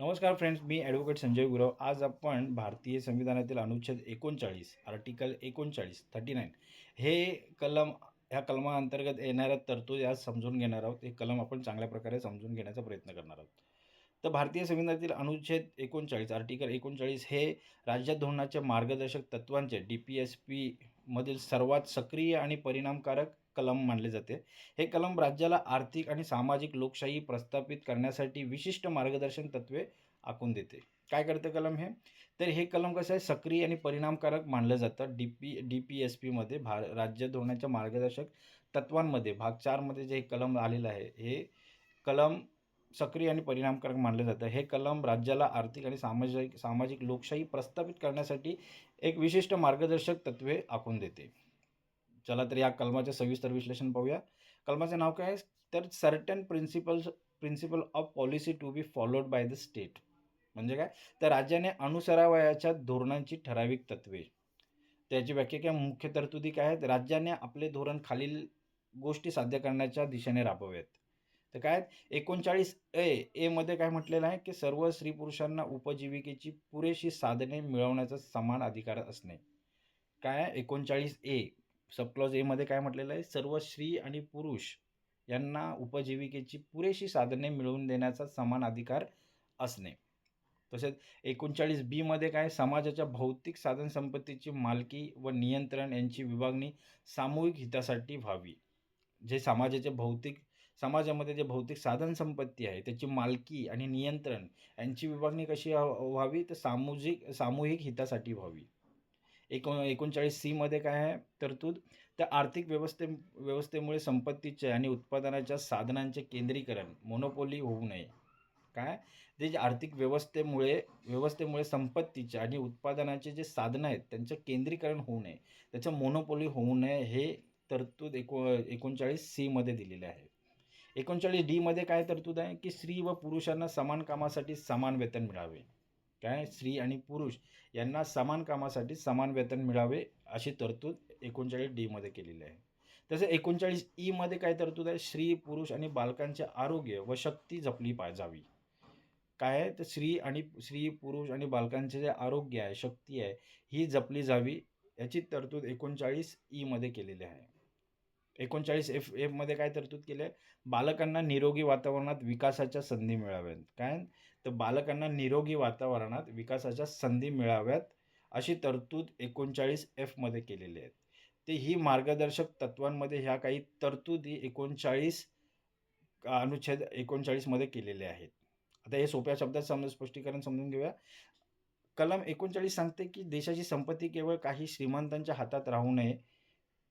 नमस्कार फ्रेंड्स, मी ॲडव्होकेट संजय गुरव. आज आपण भारतीय संविधानातील अनुच्छेद 39 आर्टिकल 39 39 हे कलम ह्या कलमाअंतर्गत येणाऱ्या तरतुदी आज समजून घेणार आहोत. हे कलम आपण चांगल्या प्रकारे समजून घेण्याचा प्रयत्न करणार आहोत. तर भारतीय संविधानातील अनुच्छेद 39 आर्टिकल 39 हे राज्य धोरणाच्या मार्गदर्शक तत्त्वांचे DPSP मधील सर्वात सक्रिय आणि परिणामकारक कलम मानले जाते. हे कलम राज्याला आर्थिक आणि सामाजिक लोकशाही प्रस्थापित करण्यासाठी विशिष्ट मार्गदर्शन तत्त्वे आखून देते. काय करतं कलम हे? तर हे कलम कसं आहे, सक्रिय आणि परिणामकारक मानलं जातं. DPSPमध्ये राज्य धोरणाच्या मार्गदर्शक तत्त्वांमध्ये भाग 4 मध्ये जे कलम आलेलं आहे, हे कलम सक्रिय आणि परिणामकारक मानलं जातं. हे कलम राज्याला आर्थिक आणि सामाजिक सामाजिक लोकशाही प्रस्थापित करण्यासाठी एक विशिष्ट मार्गदर्शक तत्त्वे आखून देते. चला तर या कलमाचे सविस्तर विश्लेषण पाहूया. कलमाचे नाव काय आहे? तर certain principle of policy to be followed by the state. म्हणजे काय? तर राज्याने अनुसरावयाच्या धोरणांची ठराविक तत्त्वे. त्याची व्याख्या काय? मुख्य तरतुदी काय आहेत? राज्याने आपले धोरण खालील गोष्टी साध्य करण्याच्या दिशेने राबवावेत. तर काय आहेत? 39 ए मध्ये काय म्हटलेलं आहे, की सर्व स्त्री पुरुषांना उपजीविकेची पुरेशी साधने मिळवण्याचा समान अधिकार असणे. काय आहे? 39 ए सबक्लॉज ए मध्ये काय म्हटलेलं आहे? सर्व स्त्री आणि पुरुष यांना उपजीविकेची पुरेशी साधने मिळवून देण्याचा समान अधिकार असणे. तसेच 39 बी मध्ये काय? समाजाच्या भौतिक साधनसंपत्तीची मालकी व नियंत्रण यांची विभागणी सामूहिक हितासाठी व्हावी. जे समाजामध्ये जे भौतिक साधनसंपत्ती आहे त्याची मालकी आणि नियंत्रण यांची विभागणी कशी व्हावी? तर सामूहिक हितासाठी व्हावी. 39 सी मध्ये काय आहे तरतूद? तर आर्थिक व्यवस्थेमुळे संपत्तीचे आणि उत्पादनाच्या साधनांचे केंद्रीकरण मोनोपोली होऊ नये. काय? ते जे आर्थिक व्यवस्थेमुळे संपत्तीचे आणि उत्पादनाचे जे साधनं आहेत त्यांचं केंद्रीकरण होऊ नये, त्याचं मोनोपोली होऊ नये, हे तरतूद 39 सी मध्ये दिलेले आहे. 39 डी मध्ये काय तरतूद आहे, की स्त्री व पुरुषांना समान कामासाठी समान वेतन मिळावे. काय? स्त्री आणि पुरुष यांना समान कामासाठी समान वेतन मिळावे अशी तरतूद 39 डी मध्ये केलेली आहे. तसं 39 ई मध्ये काय तरतूद आहे? स्त्री, पुरुष आणि बालकांचे आरोग्य व शक्ती जपली जावी. काय आहे? तर स्त्री, पुरुष आणि बालकांचे जे आरोग्य आहे, शक्ती आहे, ही जपली जावी याची तरतूद 39 ई मध्ये केलेली आहे. 39 एफ मध्ये काय तरतूद केली आहे? बालकांना निरोगी वातावरणात विकासाच्या संधी मिळाव्यात. काय? तर बालकांना निरोगी वातावरणात विकासाच्या संधी मिळाव्यात अशी तरतूद 39 एफ मध्ये केलेली आहे. ते ही मार्गदर्शक तत्वांमध्ये ह्या काही तरतुदी अनुच्छेद 39 मध्ये केलेले आहेत. आता हे सोप्या शब्दात स्पष्टीकरण समजून घेऊया. कलम 39 सांगते, की देशाची संपत्ती केवळ काही श्रीमंतांच्या हातात राहू नये,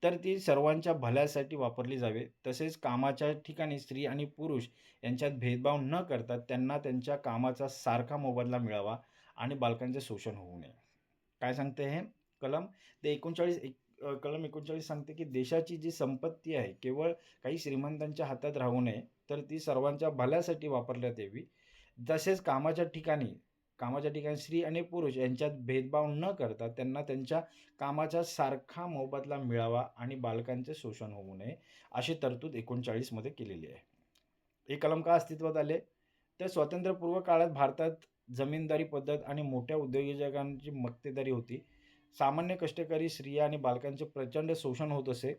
तर ती सर्वांच्या भल्यासाठी वापरली जावे. तसेच कामाच्या ठिकाणी स्त्री आणि पुरुष यांच्यात भेदभाव न करता त्यांना त्यांच्या कामाचा सारखा मोबदला मिळावा आणि बालकांचे शोषण होऊ नये. काय सांगते हे कलम? ते कलम 39 सांगते, की देशाची जी संपत्ती आहे केवळ काही श्रीमंतांच्या हातात राहू नये, तर ती सर्वांच्या भल्यासाठी वापरण्यात यावी. तसेच कामाच्या ठिकाणी स्त्री आणि पुरुष यांच्यात भेदभाव न करता त्यांना त्यांच्या कामाचा सारखा मोबदला मिळावा आणि बालकांचे शोषण होऊ नये अशी तरतूद 39 मध्ये केलेली आहे. हे कलम का अस्तित्वात आले? तर स्वातंत्र्यपूर्व काळात भारतात जमीनदारी पद्धत आणि मोठ्या उद्योजकांची मक्तेदारी होती. सामान्य कष्टकरी स्त्रिया आणि बालकांचे प्रचंड शोषण होत असे.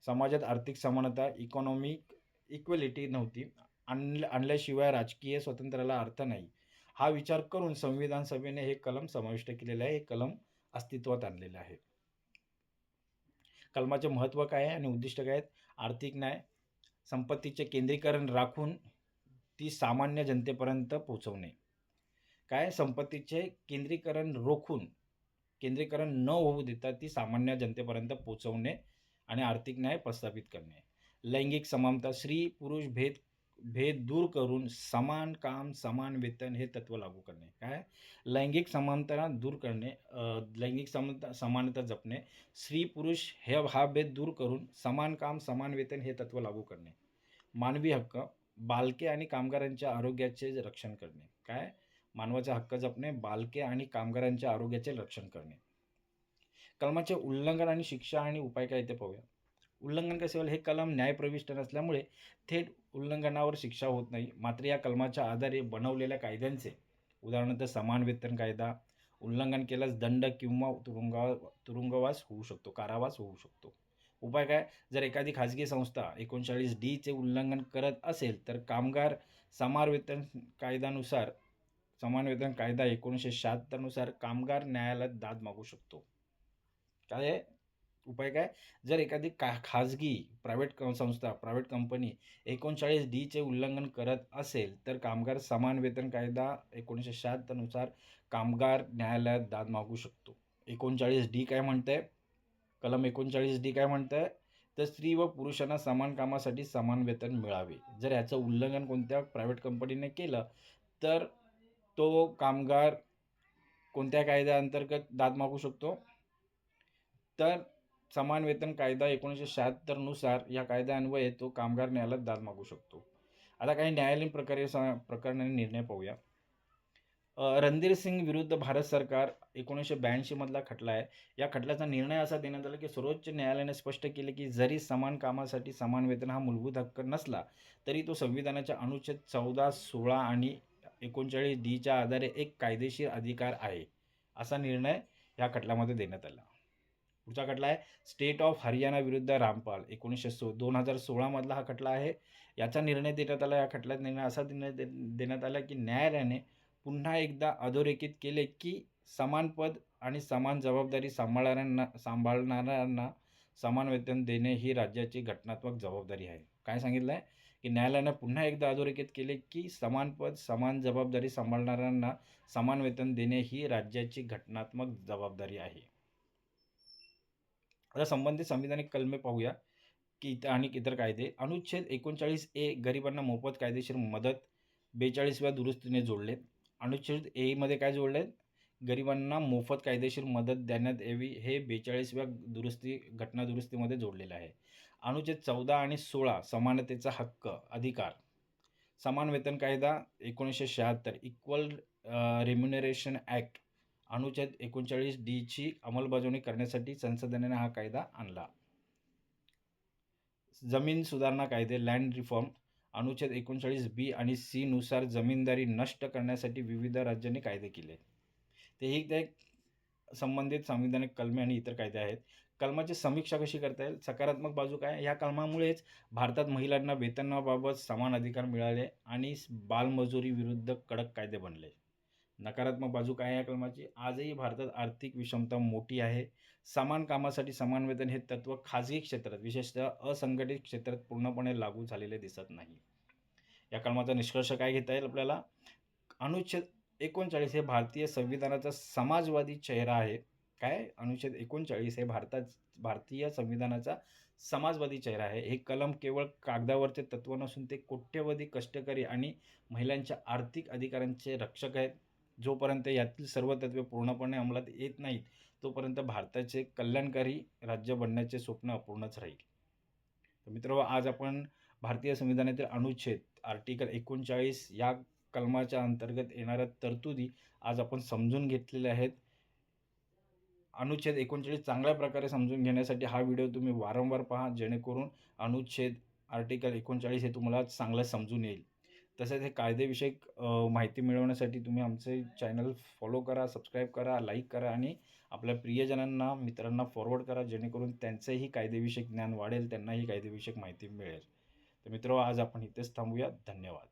समाजात आर्थिक समानता, इकॉनॉमिक इक्वेलिटी नव्हती. आणल्याशिवाय राजकीय स्वातंत्र्याला अर्थ नाही. हा विचार करून संविधान सभेने हे कलम समाविष्ट केलेले आहे. हे कलम अस्तित्वात आणलेले आहे. कलमाचे महत्त्व काय आहे आणि उद्दिष्ट काय आहेत? आर्थिक न्याय, संपत्तीचे केंद्रीकरण राखून ती सामान्य जनतेपर्यंत पोहोचवणे. काय? संपत्तीचे केंद्रीकरण न होऊ देता ती सामान्य जनतेपर्यंत पोहोचवणे आणि आर्थिक न्याय प्रस्थापित करणे. लैंगिक समानता, स्त्री पुरुष भेद भेद दूर करून समान काम समान वेतन हे तत्व लागू करणे. काय? लैंगिक समानता दूर करणे, लैंगिक समानता जपणे, स्त्री पुरुष हा भेद दूर करून समान काम समान वेतन हे तत्व लागू करणे. मानवी हक्क, बालके आणि कामगारांच्या आरोग्याचे रक्षण करणे. काय? मानवाचे हक्क जपणे, बालके आणि कामगारांच्या आरोग्याचे रक्षण करणे. कलमाचे उल्लंघन आणि शिक्षा आणि उपाय काय ते पाहूया. उल्लंघन कसे होईल? हे कलम न्यायप्रविष्ट नसल्यामुळे थेट उल्लंघनावर शिक्षा होत नाही. मात्र या कलमाच्या आधारे बनवलेल्या कायद्यांचे उदाहरणार्थ समान वेतन कायदा, उल्लंघन केल्यास दंड किंवा तुरुंगवास होऊ शकतो, कारावास होऊ शकतो. उपाय काय? जर एखादी खाजगी संस्था 39D चे उल्लंघन करत असेल, तर कामगार समान वेतन कायद्यानुसार समान वेतन कायदा 1976 नुसार कामगार न्यायालयात दाद मागू शकतो. काय आहे? उपाय काय? जर एखादी खाजगी संस्था, प्रायव्हेट कंपनी 39D चे उल्लंघन करत असेल, तर कामगार समान वेतन कायदा 1976 नुसार कामगार न्यायालयात दाद मागू शकतो. 39D काय म्हणतंय? कलम 39D काय म्हणतंय? तर स्त्री व पुरुषांना समान कामासाठी समान वेतन मिळावे. जर याचं उल्लंघन कोणत्या प्रायव्हेट कंपनीने केलं, तर तो कामगार कोणत्या कायद्याअंतर्गत दाद मागू शकतो? तर समान वेतन कायदा 1976 नुसार या कायद्यान्वये तो कामगार न्यायालयात दाद मागू शकतो. आता काही न्यायालयीन प्रकरणाने निर्णय पाहूया. रणधीर सिंग विरुद्ध भारत सरकार 1982 मधला खटला आहे. या खटल्याचा निर्णय असा देण्यात आला, की सर्वोच्च न्यायालयाने स्पष्ट केले, की जरी समान कामासाठी समान वेतन हा मूलभूत हक्क नसला, तरी तो संविधानाच्या अनुच्छेद 14, 16 आणि 39D आधारे एक कायदेशीर अधिकार आहे. असा निर्णय या खटल्यामध्ये देण्यात आला. पुढचा खटला आहे स्टेट ऑफ हरियाणा विरुद्ध रामपाल 2016 मधला हा खटला आहे. याचा निर्णय देण्यात आला. या खटल्यात निर्णय असा देण्यात आला, की न्यायालयाने पुन्हा एकदा अधोरेखित केले, की समान पद आणि समान जबाबदारी सांभाळणाऱ्यांना समान वेतन देणे ही राज्याची घटनात्मक जबाबदारी आहे. काय सांगितलं आहे, की न्यायालयाने पुन्हा एकदा अधोरेखित केले, की समान पद, समान जबाबदारी सांभाळणाऱ्यांना समान वेतन देणे ही राज्याची घटनात्मक जबाबदारी आहे. आता संबंधित संविधानिक कलमे पाहूया, की आणि इतर कायदे. अनुच्छेद 39A गरिबांना मोफत कायदेशीर मदत 42व्या दुरुस्तीने जोडले. अनुच्छेद ए मध्ये काय जोडले? गरिबांना मोफत कायदेशीर मदत देण्यात यावी हे 42व्या घटना दुरुस्तीमध्ये जोडलेलं आहे. अनुच्छेद 14 आणि 16 समानतेचा हक्क, अधिकार. समान वेतन कायदा 1976 इक्वल रेम्युनरेशन ॲक्ट अनुच्छेद 39D ची अंमलबजावणी करण्यासाठी संसदेने हा कायदा आणला. जमीन सुधारणा कायदे लँड रिफॉर्म अनुच्छेद 39B आणि C नुसार जमीनदारी नष्ट करण्यासाठी विविध राज्यांनी कायदे केले. तेही ते संबंधित संविधानिक कलमे आणि इतर कायदे आहेत. कलमाची समीक्षा कशी करता येईल? सकारात्मक बाजू काय? या कलमामुळेच भारतात महिलांना वेतनाबाबत समान अधिकार मिळाले आणि बालमजुरी विरुद्ध कडक कायदे बनले. नकारात्मक बाजू काय आहे या कलमाची? आजही भारतात आर्थिक विषमता मोठी आहे. समान कामासाठी समान वेतन हे तत्त्व खाजगी क्षेत्रात, विशेषतः असंघटित क्षेत्रात पूर्णपणे लागू झालेले दिसत नाही. या कलमाचा निष्कर्ष काय घेता येईल आपल्याला? अनुच्छेद 39 हे भारतीय संविधानाचा समाजवादी चेहरा आहे. काय? अनुच्छेद 39 हे भारतीय संविधानाचा समाजवादी चेहरा आहे. हे कलम केवळ कागदावरचे तत्त्व नसून ते कोट्यवधी कष्टकरी आणि महिलांच्या आर्थिक अधिकारांचे रक्षक आहेत. जोपर्यंत यातील सर्व तत्त्वे पूर्णपणे अंमलात येत नाहीत, तोपर्यंत भारताचे कल्याणकारी राज्य बनण्याचे स्वप्न अपूर्णच राहील. तर मित्रांनो, आज आपण भारतीय संविधानातील अनुच्छेद आर्टिकल 39 या कलमाच्या अंतर्गत येणाऱ्या तरतुदी आज आपण समजून घेतलेल्या आहेत. अनुच्छेद 39 चांगल्या प्रकारे समजून घेण्यासाठी हा व्हिडिओ तुम्ही वारंवार पहा, जेणेकरून अनुच्छेद आर्टिकल 39 हे तुम्हाला चांगलं समजून येईल. तसेच हे कायदेविषयक माहिती मिळवण्यासाठी तुम्ही आमचे चॅनल फॉलो करा, सबस्क्राईब करा, लाईक करा आणि आपल्या प्रियजनांना, मित्रांना फॉरवर्ड करा, जेणेकरून त्यांचंही कायदेविषयक ज्ञान वाढेल, त्यांनाही कायदेविषयक माहिती मिळेल. तर मित्रांनो, आज आपण इथेच थांबूया. धन्यवाद.